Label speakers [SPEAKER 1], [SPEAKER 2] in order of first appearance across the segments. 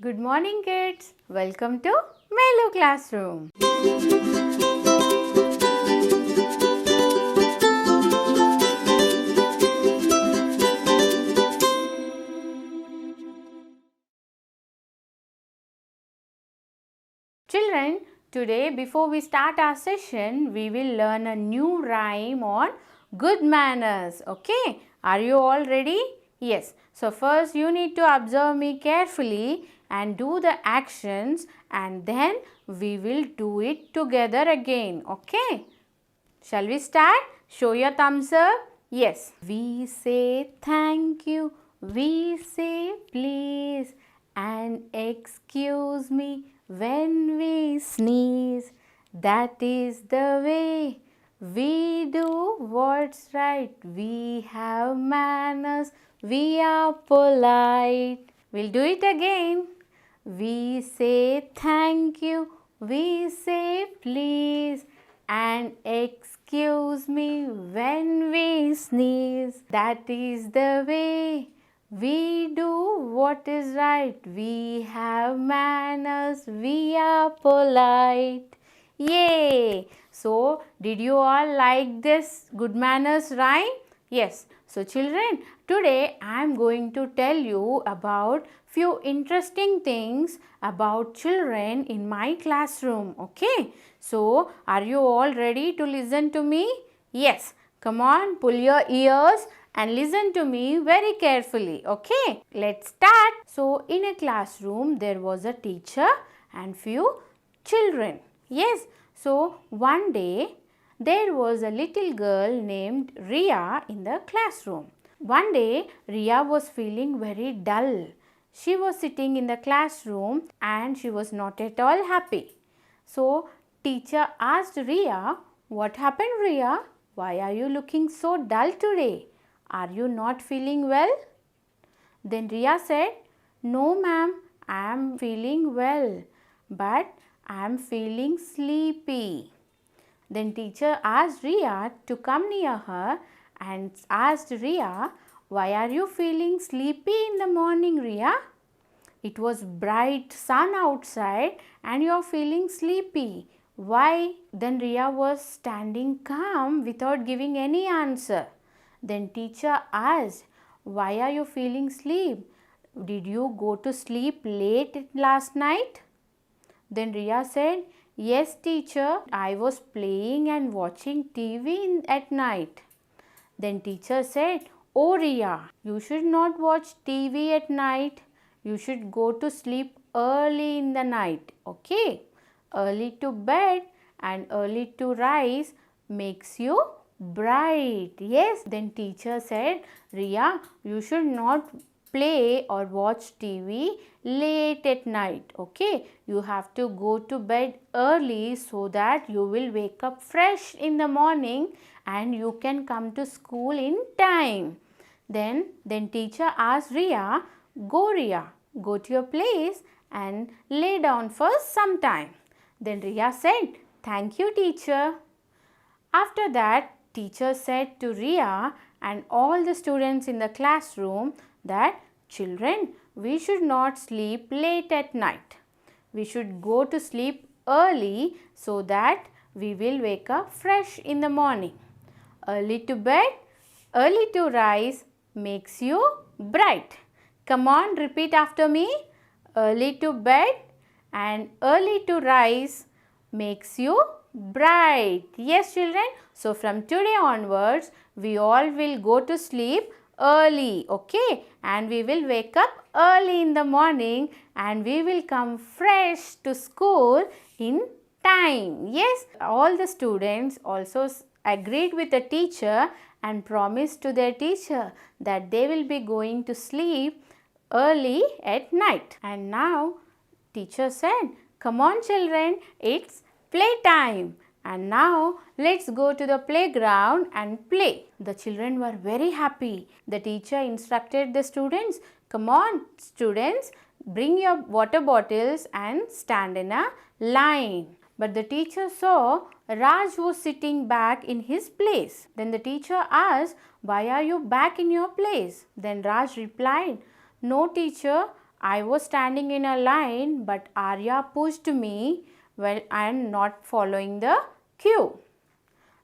[SPEAKER 1] Good morning, kids. Welcome to Melu Classroom. Children, today before we start our session, we will learn a new rhyme on good manners. Okay, are you all ready? Yes. So first you need to observe me carefully and do the actions, and then we will do it together again. Okay. Shall we start? Show your thumbs up. Yes. We say thank you. We say please. And excuse me when we sneeze. That is the way we do what's right. We have manners. We are polite. We'll do it again. We say thank you. We say please. And excuse me when we sneeze. That is the way we do what is right. We have manners. We are polite. Yay! So, did you all like this good manners rhyme? Yes. So, children, today I am going to tell you about few interesting things about children in my classroom. Okay. So, are you all ready to listen to me? Yes. Come on, pull your ears and listen to me very carefully. Okay. Let's start. So, in a classroom, there was a teacher and few children. Yes. So, one day there was a little girl named Ria in the classroom. One day, Ria was feeling very dull. She was sitting in the classroom and she was not at all happy. So, teacher asked Ria, "What happened, Ria? Why are you looking so dull today? Are you not feeling well?" Then Ria said, "No, ma'am, I am feeling well, but I am feeling sleepy." Then teacher asked Ria to come near her and asked Ria, "Why are you feeling sleepy in the morning, Ria? It was bright sun outside and you are feeling sleepy. Why?" Then Ria was standing calm without giving any answer. Then teacher asked, "Why are you feeling sleep? Did you go to sleep late last night?" Then Ria said, "Yes, teacher, I was playing and watching TV at night." Then teacher said, "Oh Ria, you should not watch TV at night. You should go to sleep early in the night. Okay? Early to bed and early to rise makes you bright." Yes. Then teacher said, "Ria, you should not play or watch TV late at night. Okay? You have to go to bed early so that you will wake up fresh in the morning and you can come to school in time." Then teacher asked Ria, "Go Ria, go to your place and lay down for some time." Then Ria said, "Thank you, teacher." After that, teacher said to Ria and all the students in the classroom that, "Children, we should not sleep late at night. We should go to sleep early so that we will wake up fresh in the morning. Early to bed, early to rise makes you bright." Come on, repeat after me. Early to bed and early to rise makes you bright. Yes, children. So, from today onwards, we all will go to sleep early. Okay? And we will wake up early in the morning and we will come fresh to school in time. Yes, all the students also agreed with the teacher and promised to their teacher that they will be going to sleep early at night. And now teacher said, "Come on children, it's playtime. And now let's go to the playground and play." The children were very happy. The teacher instructed the students, "Come on students, bring your water bottles and stand in a line." But the teacher saw Raj was sitting back in his place. Then the teacher asked, "Why are you back in your place?" Then Raj replied, "No teacher, I was standing in a line, but Arya pushed me while I am not following the queue.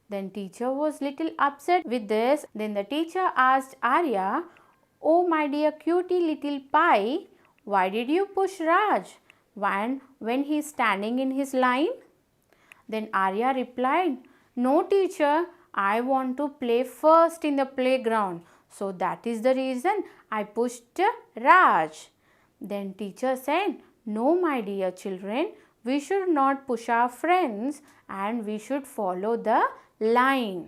[SPEAKER 1] Then teacher was little upset with this. Then the teacher asked Arya, "Oh my dear cutie little pie, why did you push Raj when he is standing in his line?" Then Arya replied, "No teacher, I want to play first in the playground. So that is the reason I pushed Raj." Then teacher said, "No my dear children, we should not push our friends and we should follow the line.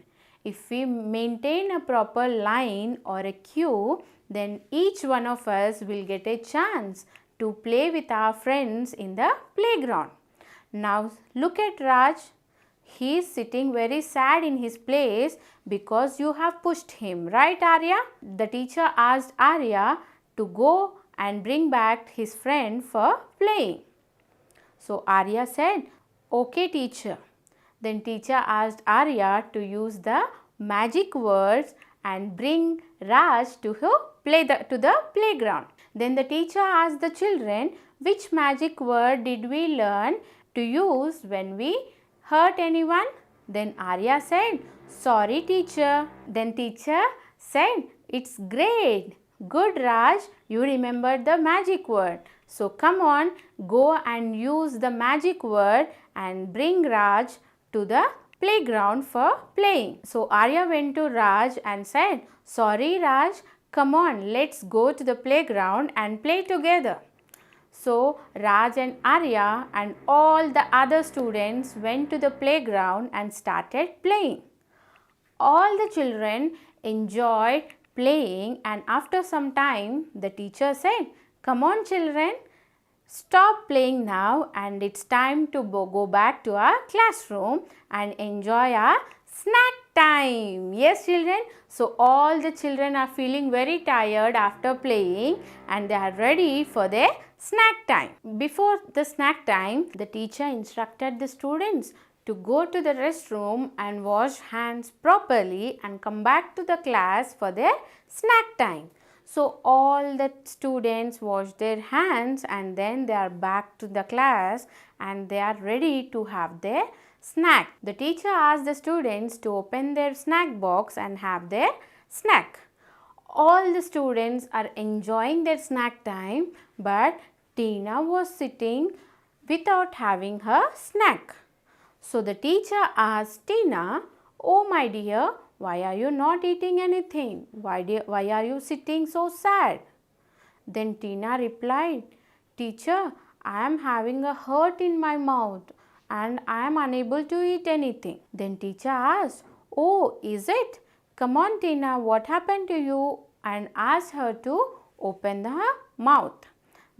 [SPEAKER 1] If we maintain a proper line or a queue, then each one of us will get a chance to play with our friends in the playground." Now look at Raj. He is sitting very sad in his place because you have pushed him, right Arya? The teacher asked Arya to go and bring back his friend for playing. So Arya said, "Okay teacher." Then teacher asked Arya to use the magic words and bring Raj to the playground. Then the teacher asked the children, which magic word did we learn to use when we hurt anyone? Then Arya said, "Sorry teacher." Then teacher said, "It's great. Good Raj, you remembered the magic word. So come on, go and use the magic word and bring Raj to the playground for playing." So Arya went to Raj and said, "Sorry Raj, come on, let's go to the playground and play together." So Raj and Arya and all the other students went to the playground and started playing. All the children enjoyed playing, and after some time the teacher said, "Come on children, stop playing now and it's time to go back to our classroom and enjoy our snack time." Yes children, so all the children are feeling very tired after playing and they are ready for their snack time. Before the snack time, the teacher instructed the students to go to the restroom and wash hands properly and come back to the class for their snack time. So all the students wash their hands and then they are back to the class and they are ready to have their snack. The teacher asked the students to open their snack box and have their snack. All the students are enjoying their snack time, but Tina was sitting without having her snack. So the teacher asked Tina, "Oh my dear, why are you not eating anything? Why are you sitting so sad?" Then Tina replied, "Teacher, I am having a hurt in my mouth and I am unable to eat anything." Then teacher asked, "Oh, is it? Come on Tina, what happened to you?" and asked her to open her mouth.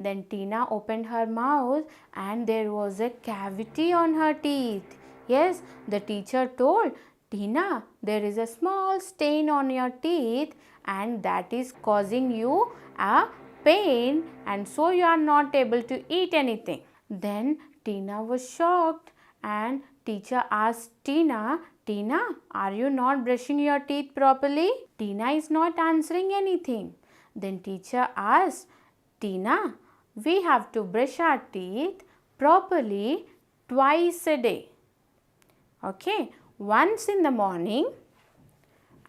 [SPEAKER 1] Then Tina opened her mouth and there was a cavity on her teeth. Yes, the teacher told, "Tina, there is a small stain on your teeth and that is causing you a pain and so you are not able to eat anything." Then Tina was shocked and teacher asked Tina, "Tina, are you not brushing your teeth properly?" Tina is not answering anything. Then teacher asked, "Tina, we have to brush our teeth properly twice a day. Okay, once in the morning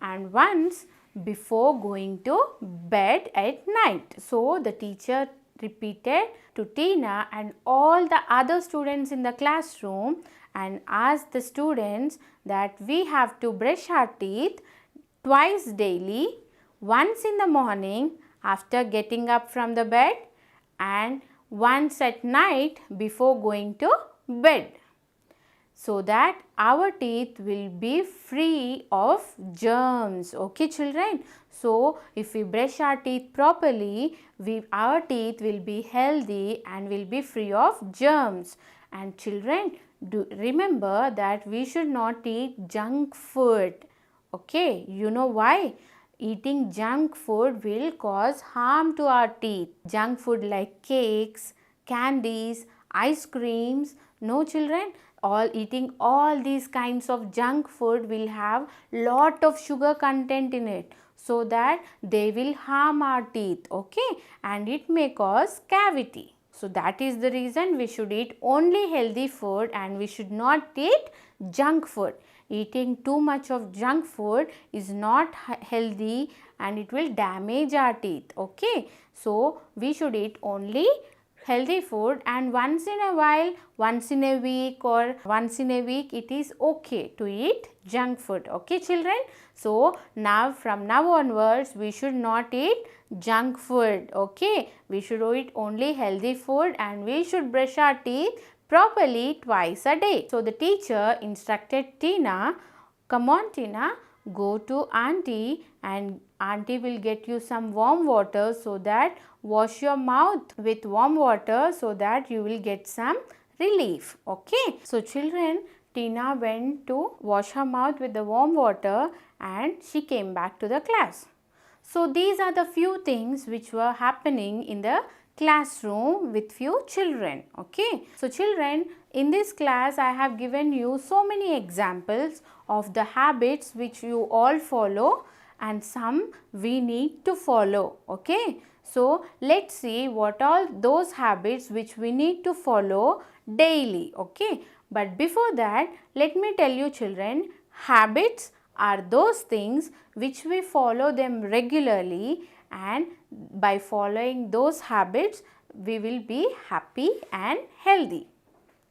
[SPEAKER 1] and once before going to bed at night." So the teacher repeated to Tina and all the other students in the classroom and asked the students that we have to brush our teeth twice daily, once in the morning after getting up from the bed and once at night before going to bed, so that our teeth will be free of germs. Okay children, so if we brush our teeth properly, our teeth will be healthy and will be free of germs. And children, do remember that we should not eat junk food. Okay, you know why? Eating junk food will cause harm to our teeth. Junk food like cakes, candies, ice creams. No children, eating all these kinds of junk food will have lot of sugar content in it. so that they will harm our teeth, okay, and it may cause cavity. So that is the reason we should eat only healthy food and we should not eat junk food. Eating too much of junk food is not healthy and it will damage our teeth, okay. So we should eat only healthy food, and once in a while, once in a week or once in a week, it is okay to eat junk food, okay children. So now from now onwards we should not eat junk food, okay. We should eat only healthy food and we should brush our teeth properly twice a day. So the teacher instructed Tina, come on Tina, go to auntie and auntie will get you some warm water, so that wash your mouth with warm water so that you will get some relief, okay. So children, Tina went to wash her mouth with the warm water and she came back to the class. So these are the few things which were happening in the classroom with few children, okay. So children, in this class I have given you so many examples of the habits which you all follow and some we need to follow, okay. So let's see what all those habits which we need to follow daily, okay. But before that, let me tell you children, habits are those things which we follow them regularly, and by following those habits we will be happy and healthy,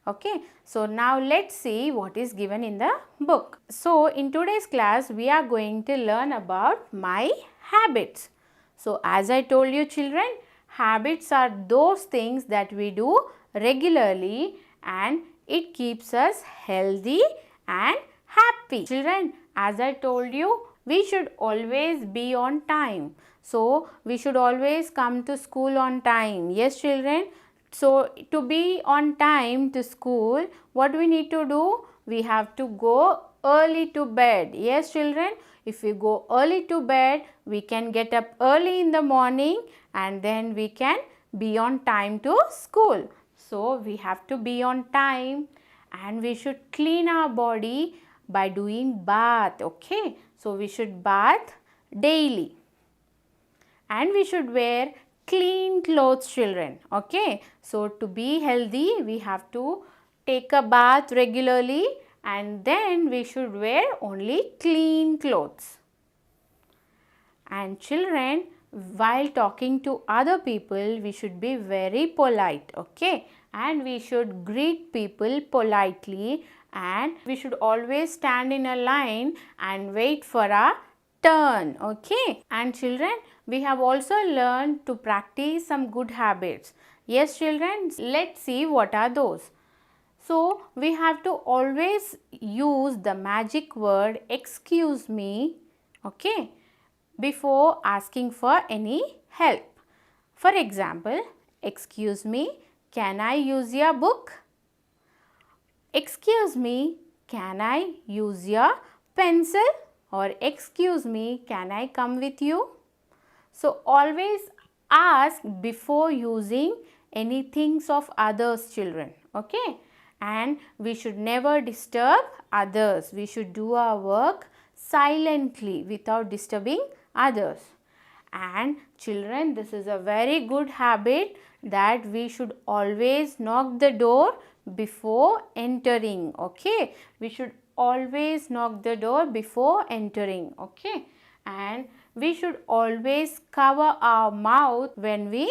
[SPEAKER 1] okay. So now let's see what is given in the book. So in today's class we are going to learn about my habits. So as I told you children, habits are those things that we do regularly and it keeps us healthy and happy. Children, as I told you, we should always be on time. So we should always come to school on time. Yes children. So to be on time to school, what we need to do? We have to go early to bed. Yes children. If we go early to bed, we can get up early in the morning and then we can be on time to school. So we have to be on time and we should clean our body by doing bath, okay. So we should bath daily and we should wear clean clothes children, okay. So to be healthy we have to take a bath regularly and then we should wear only clean clothes. And children, while talking to other people we should be very polite, okay, and we should greet people politely and we should always stand in a line and wait for our turn, okay. And children, we have also learned to practice some good habits. Yes children, let's see what are those. So we have to always use the magic word excuse me, okay, before asking for any help. For example, excuse me, can I use your book? Excuse me, can I use your pencil? Or excuse me, can I come with you? So always ask before using any things of others children, okay. And we should never disturb others. We should do our work silently without disturbing others. And children, this is a very good habit that we should always knock the door before entering, okay. We should always knock the door before entering, okay. And we should always cover our mouth when we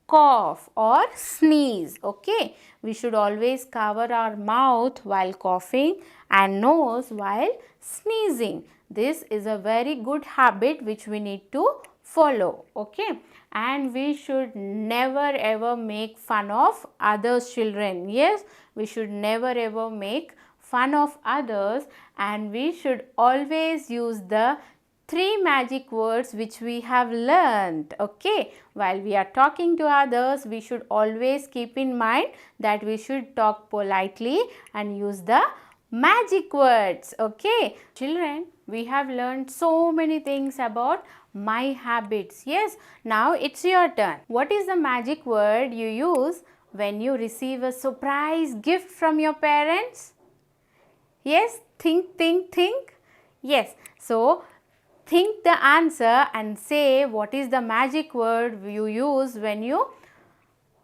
[SPEAKER 1] cough or sneeze, okay. We should always cover our mouth while coughing and nose while sneezing. This is a very good habit which we need to follow, okay. And we should never ever make fun of others children. Yes, we should never ever make fun of others and we should always use the 3 magic words which we have learned, okay. While we are talking to others, we should always keep in mind that we should talk politely and use the magic words, okay. Children, we have learned so many things about my habits. Yes, now it's your turn. What is the magic word you use when you receive a surprise gift from your parents? Yes, think. Yes, so think the answer and say what is the magic word you use when you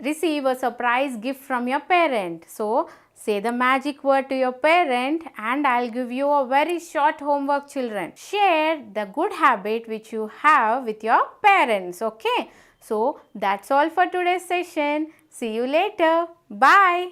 [SPEAKER 1] receive a surprise gift from your parent. So, say the magic word to your parent and I'll give you a very short homework, children. Share the good habit which you have with your parents, okay? So, that's all for today's session. See you later. Bye.